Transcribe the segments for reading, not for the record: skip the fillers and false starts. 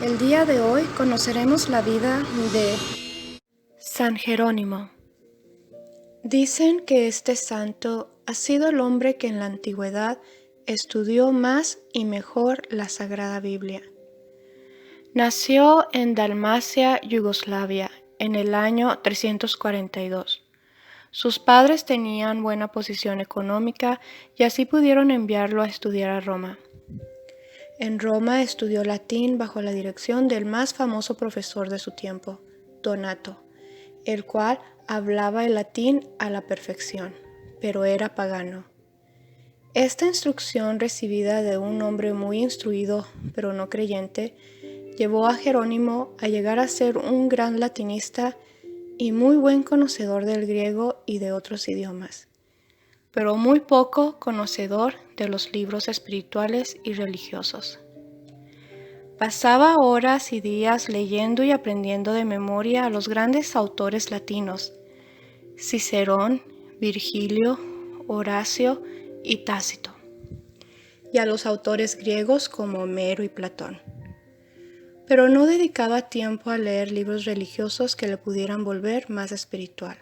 El día de hoy conoceremos la vida de San Jerónimo. Dicen que este santo ha sido el hombre que en la antigüedad estudió más y mejor la Sagrada Biblia. Nació en Dalmacia, Yugoslavia, en el año 342. Sus padres tenían buena posición económica y así pudieron enviarlo a estudiar a Roma. En Roma estudió latín bajo la dirección del más famoso profesor de su tiempo, Donato, el cual hablaba el latín a la perfección, pero era pagano. Esta instrucción recibida de un hombre muy instruido, pero no creyente, llevó a Jerónimo a llegar a ser un gran latinista y muy buen conocedor del griego y de otros idiomas, pero muy poco conocedor de los libros espirituales y religiosos. Pasaba horas y días leyendo y aprendiendo de memoria a los grandes autores latinos, Cicerón, Virgilio, Horacio y Tácito, y a los autores griegos como Homero y Platón. Pero no dedicaba tiempo a leer libros religiosos que le pudieran volver más espiritual.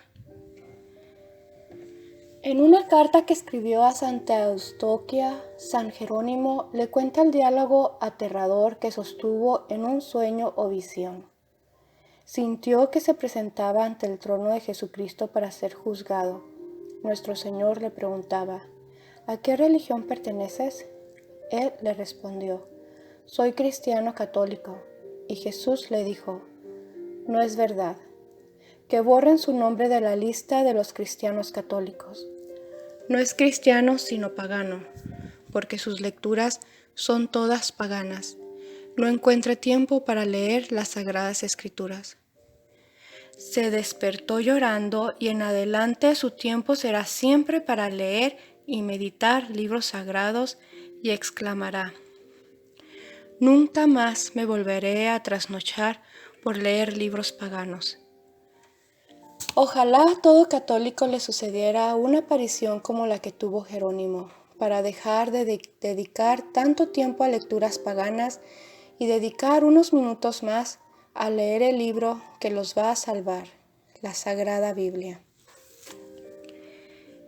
En una carta que escribió a Santa Eustoquia, San Jerónimo le cuenta el diálogo aterrador que sostuvo en un sueño o visión. Sintió que se presentaba ante el trono de Jesucristo para ser juzgado. Nuestro Señor le preguntaba, ¿a qué religión perteneces? Él le respondió, soy cristiano católico. Y Jesús le dijo, no es verdad, que borren su nombre de la lista de los cristianos católicos. No es cristiano sino pagano, porque sus lecturas son todas paganas. No encuentra tiempo para leer las Sagradas Escrituras. Se despertó llorando y en adelante su tiempo será siempre para leer y meditar libros sagrados y exclamará, nunca más me volveré a trasnochar por leer libros paganos. Ojalá a todo católico le sucediera una aparición como la que tuvo Jerónimo, para dejar de dedicar tanto tiempo a lecturas paganas y dedicar unos minutos más a leer el libro que los va a salvar, la Sagrada Biblia.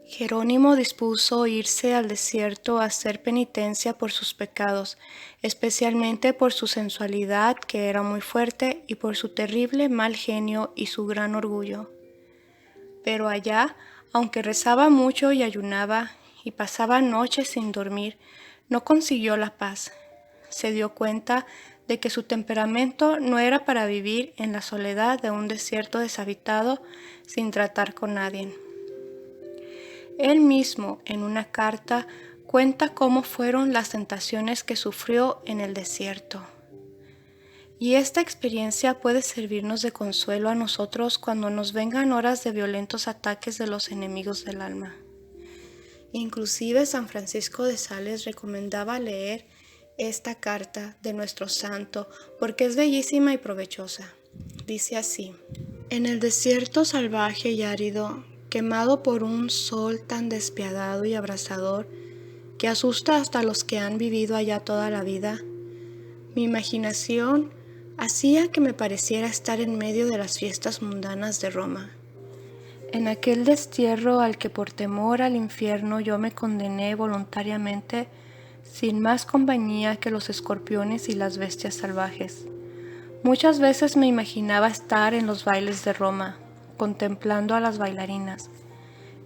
Jerónimo dispuso irse al desierto a hacer penitencia por sus pecados, especialmente por su sensualidad, que era muy fuerte, y por su terrible mal genio y su gran orgullo. Pero allá, aunque rezaba mucho y ayunaba, y pasaba noches sin dormir, no consiguió la paz. Se dio cuenta de que su temperamento no era para vivir en la soledad de un desierto deshabitado sin tratar con nadie. Él mismo, en una carta, cuenta cómo fueron las tentaciones que sufrió en el desierto. Y esta experiencia puede servirnos de consuelo a nosotros cuando nos vengan horas de violentos ataques de los enemigos del alma. Inclusive San Francisco de Sales recomendaba leer esta carta de nuestro santo porque es bellísima y provechosa. Dice así, en el desierto salvaje y árido, quemado por un sol tan despiadado y abrasador que asusta hasta a los que han vivido allá toda la vida, mi imaginación hacía que me pareciera estar en medio de las fiestas mundanas de Roma. En aquel destierro al que por temor al infierno yo me condené voluntariamente, sin más compañía que los escorpiones y las bestias salvajes. Muchas veces me imaginaba estar en los bailes de Roma, contemplando a las bailarinas.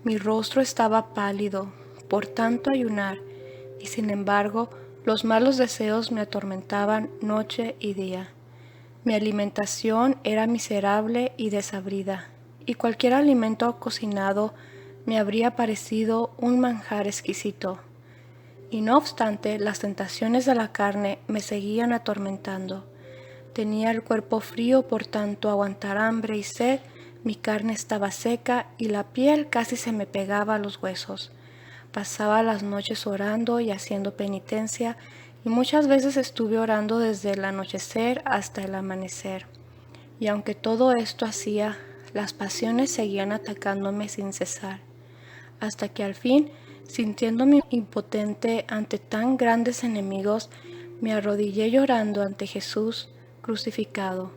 Mi rostro estaba pálido, por tanto ayunar, y sin embargo, los malos deseos me atormentaban noche y día. Mi alimentación era miserable y desabrida, y cualquier alimento cocinado me habría parecido un manjar exquisito. Y no obstante, las tentaciones de la carne me seguían atormentando. Tenía el cuerpo frío por tanto aguantar hambre y sed, mi carne estaba seca y la piel casi se me pegaba a los huesos. Pasaba las noches orando y haciendo penitencia, y muchas veces estuve orando desde el anochecer hasta el amanecer. Y aunque todo esto hacía, las pasiones seguían atacándome sin cesar, hasta que al fin, sintiéndome impotente ante tan grandes enemigos, me arrodillé llorando ante Jesús, crucificado.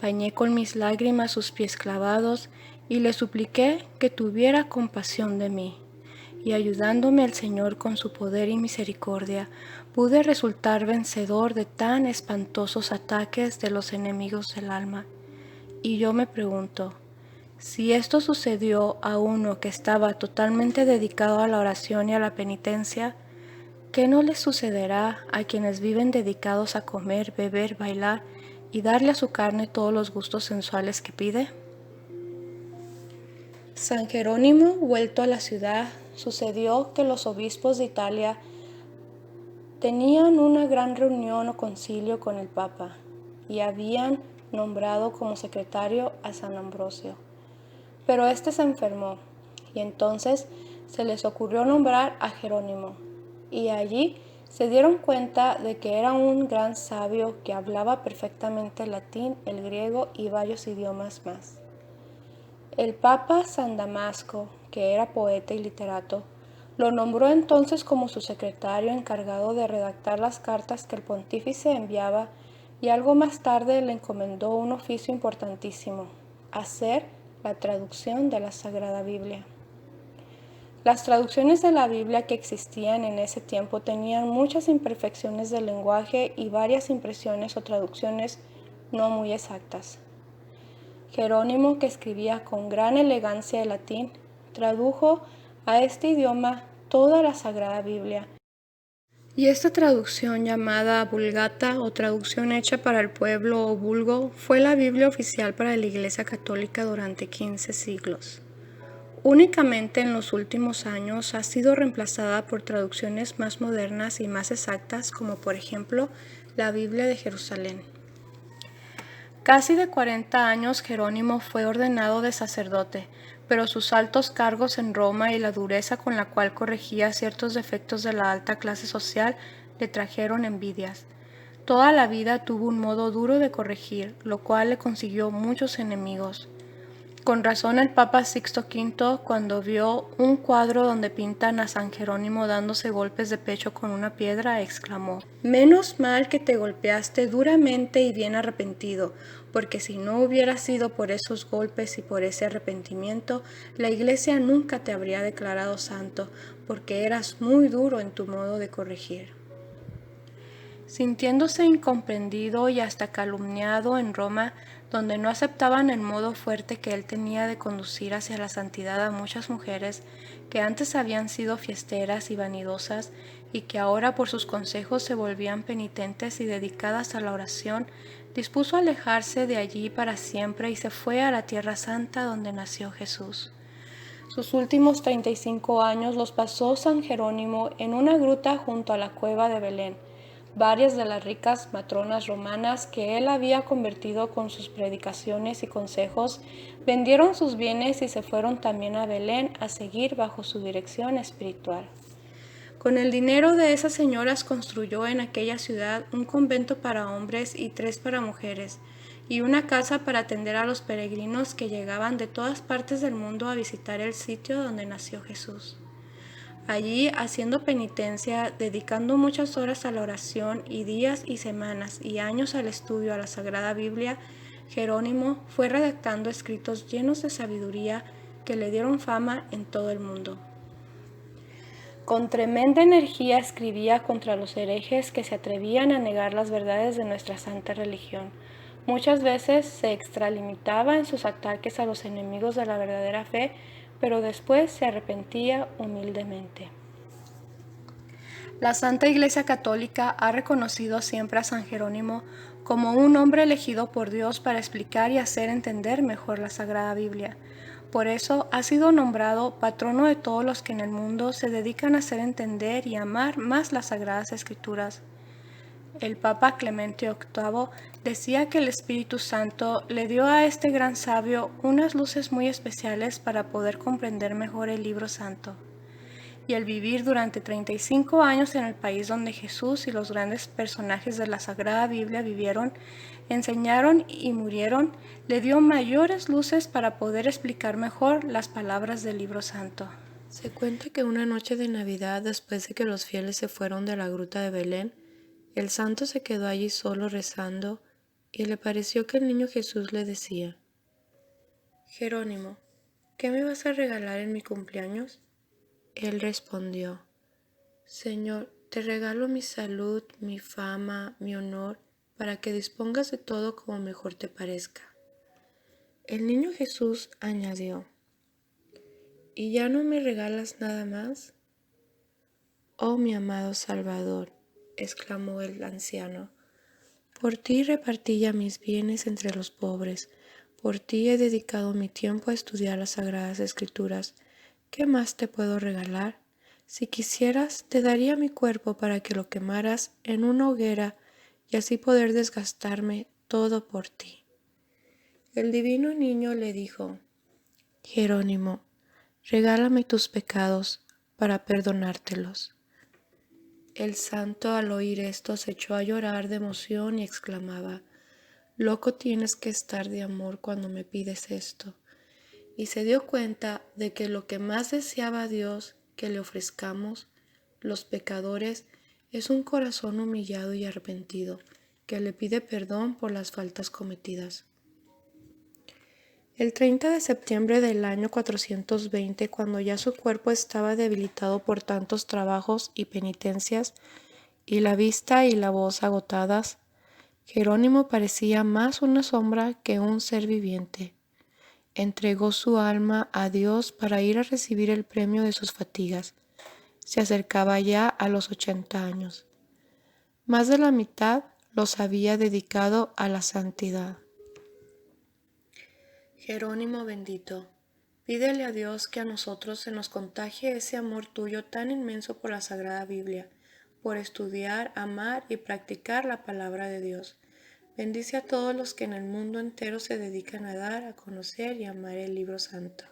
Bañé con mis lágrimas sus pies clavados y le supliqué que tuviera compasión de mí. Y ayudándome el Señor con su poder y misericordia, pude resultar vencedor de tan espantosos ataques de los enemigos del alma. Y yo me pregunto, si esto sucedió a uno que estaba totalmente dedicado a la oración y a la penitencia, ¿qué no les sucederá a quienes viven dedicados a comer, beber, bailar y darle a su carne todos los gustos sensuales que pide? San Jerónimo, vuelto a la ciudad, sucedió que los obispos de Italia tenían una gran reunión o concilio con el Papa y habían nombrado como secretario a San Ambrosio. Pero éste se enfermó y entonces se les ocurrió nombrar a Jerónimo, y allí se dieron cuenta de que era un gran sabio que hablaba perfectamente el latín, el griego y varios idiomas más. El Papa San Damasco, que era poeta y literato, lo nombró entonces como su secretario encargado de redactar las cartas que el pontífice enviaba, y algo más tarde le encomendó un oficio importantísimo: hacer la traducción de la Sagrada Biblia. Las traducciones de la Biblia que existían en ese tiempo tenían muchas imperfecciones del lenguaje y varias impresiones o traducciones no muy exactas. Jerónimo, que escribía con gran elegancia el latín, tradujo a este idioma toda la Sagrada Biblia. Y esta traducción, llamada Vulgata o traducción hecha para el pueblo o vulgo, fue la Biblia oficial para la Iglesia Católica durante 15 siglos. Únicamente en los últimos años ha sido reemplazada por traducciones más modernas y más exactas, como por ejemplo la Biblia de Jerusalén. Casi de 40 años Jerónimo fue ordenado de sacerdote, pero sus altos cargos en Roma y la dureza con la cual corregía ciertos defectos de la alta clase social le trajeron envidias. Toda la vida tuvo un modo duro de corregir, lo cual le consiguió muchos enemigos. Con razón el Papa Sixto V, cuando vio un cuadro donde pintan a San Jerónimo dándose golpes de pecho con una piedra, exclamó: «Menos mal que te golpeaste duramente y bien arrepentido, porque si no hubiera sido por esos golpes y por ese arrepentimiento, la Iglesia nunca te habría declarado santo, porque eras muy duro en tu modo de corregir». Sintiéndose incomprendido y hasta calumniado en Roma, donde no aceptaban el modo fuerte que él tenía de conducir hacia la santidad a muchas mujeres que antes habían sido fiesteras y vanidosas y que ahora por sus consejos se volvían penitentes y dedicadas a la oración, dispuso alejarse de allí para siempre y se fue a la Tierra Santa donde nació Jesús. Sus últimos 35 años los pasó San Jerónimo en una gruta junto a la cueva de Belén. Varias de las ricas matronas romanas que él había convertido con sus predicaciones y consejos vendieron sus bienes y se fueron también a Belén a seguir bajo su dirección espiritual. Con el dinero de esas señoras construyó en aquella ciudad un convento para hombres y 3 para mujeres, y una casa para atender a los peregrinos que llegaban de todas partes del mundo a visitar el sitio donde nació Jesús. Allí, haciendo penitencia, dedicando muchas horas a la oración y días y semanas y años al estudio a la Sagrada Biblia, Jerónimo fue redactando escritos llenos de sabiduría que le dieron fama en todo el mundo. Con tremenda energía escribía contra los herejes que se atrevían a negar las verdades de nuestra santa religión. Muchas veces se extralimitaba en sus ataques a los enemigos de la verdadera fe, pero después se arrepentía humildemente. La Santa Iglesia Católica ha reconocido siempre a San Jerónimo como un hombre elegido por Dios para explicar y hacer entender mejor la Sagrada Biblia. Por eso ha sido nombrado patrono de todos los que en el mundo se dedican a hacer entender y amar más las Sagradas Escrituras. El Papa Clemente VIII decía que el Espíritu Santo le dio a este gran sabio unas luces muy especiales para poder comprender mejor el libro santo. Y el vivir durante 35 años en el país donde Jesús y los grandes personajes de la Sagrada Biblia vivieron, enseñaron y murieron, le dio mayores luces para poder explicar mejor las palabras del libro santo. Se cuenta que una noche de Navidad, después de que los fieles se fueron de la gruta de Belén, el santo se quedó allí solo rezando y le pareció que el niño Jesús le decía: Jerónimo, ¿qué me vas a regalar en mi cumpleaños? Él respondió: Señor, te regalo mi salud, mi fama, mi honor, para que dispongas de todo como mejor te parezca. El niño Jesús añadió: ¿Y ya no me regalas nada más? Oh, mi amado Salvador, exclamó el anciano, por ti repartí ya mis bienes entre los pobres, por ti he dedicado mi tiempo a estudiar las Sagradas Escrituras. ¿Qué más te puedo regalar? Si quisieras, te daría mi cuerpo para que lo quemaras en una hoguera y así poder desgastarme todo por ti. El divino niño le dijo: Jerónimo, regálame tus pecados para perdonártelos. El santo al oír esto se echó a llorar de emoción y exclamaba: Loco tienes que estar de amor cuando me pides esto. Y se dio cuenta de que lo que más deseaba Dios que le ofrezcamos, los pecadores, es un corazón humillado y arrepentido, que le pide perdón por las faltas cometidas. El 30 de septiembre del año 420, cuando ya su cuerpo estaba debilitado por tantos trabajos y penitencias, y la vista y la voz agotadas, Jerónimo parecía más una sombra que un ser viviente. Entregó su alma a Dios para ir a recibir el premio de sus fatigas. Se acercaba ya a los 80 años. Más de la mitad los había dedicado a la santidad. Jerónimo bendito, pídele a Dios que a nosotros se nos contagie ese amor tuyo tan inmenso por la Sagrada Biblia, por estudiar, amar y practicar la palabra de Dios. Bendice a todos los que en el mundo entero se dedican a dar, a conocer y amar el libro santo.